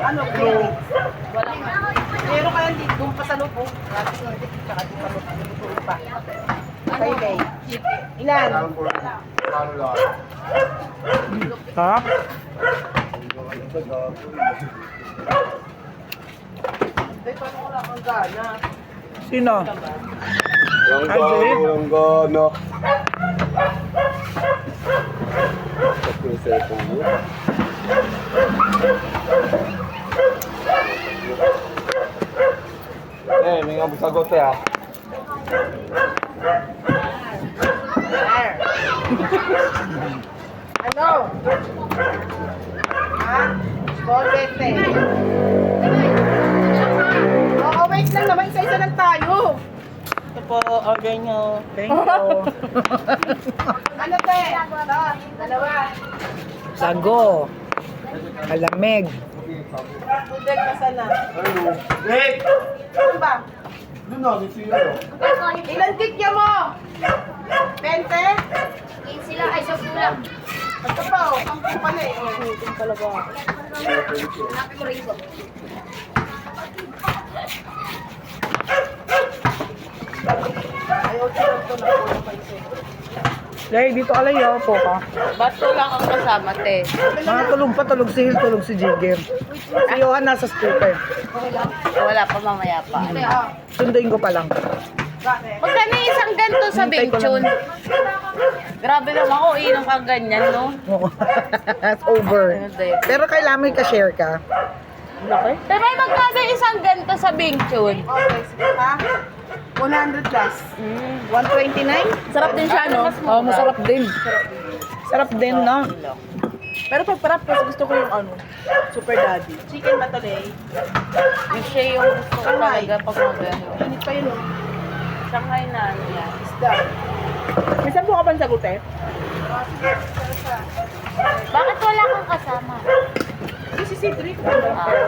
Ano? Wala ka. Meron kaya dito, doon pa sa loob. Tsaka doon pa loob pa. Taylay. Ilan? Sarap. Ay, paano wala kang gana? Sino? Walang gana. Tapos yung cellphone mo. May nga sagot ah. Ano? Ha? Spaghetti. Oo, wait lang naman. Isa-isa lang tayo. Ito po, order nyo. Thank you. Ano, te? Dalawa. Sago. Kalamig. Pudel ka sana. Ano? Wait! Ano ba? Doon na, may sila. Ilan kikya mo? 20? Sila ay sa kulang. Ito pa, oh. Ang pala eh. Putin talaga. Hanapin mo rin ko. Ayaw ko lang ito na kulang pa isa. Lay, dito ka lang yun. Po ka. Ba't wala kang kasama, te? Mga tulog pa, tulog si Hil, tulog si Jigger. Si Johan nasa scooter. Wala pa, mamaya pa. Ano? Sunduin ko pa lang. Bakit? Magkano yung isang ganito sa Hintay ko Bengchon? Grabe naman ako, inom kang ganyan, no? Oo. That's over. Pero kailangan may ka-share ka. Laki. Pero may magkano yung isang ganito sa Bengchon? Okay, sige ha. 100 plus. 129? Sarap din siya, no? Oo, masarap din. Sarap din, no? Pero pag parap kasi gusto ko yung ano, Super Daddy. Chicken ba tuloy? Yung siya yung gusto ko talaga pag magano. Init pa yun, oh. Shanghai na ano yan. Isda. May sampo ka bang sagot eh? Bakit wala kang kasama? Si Cedric. Ah.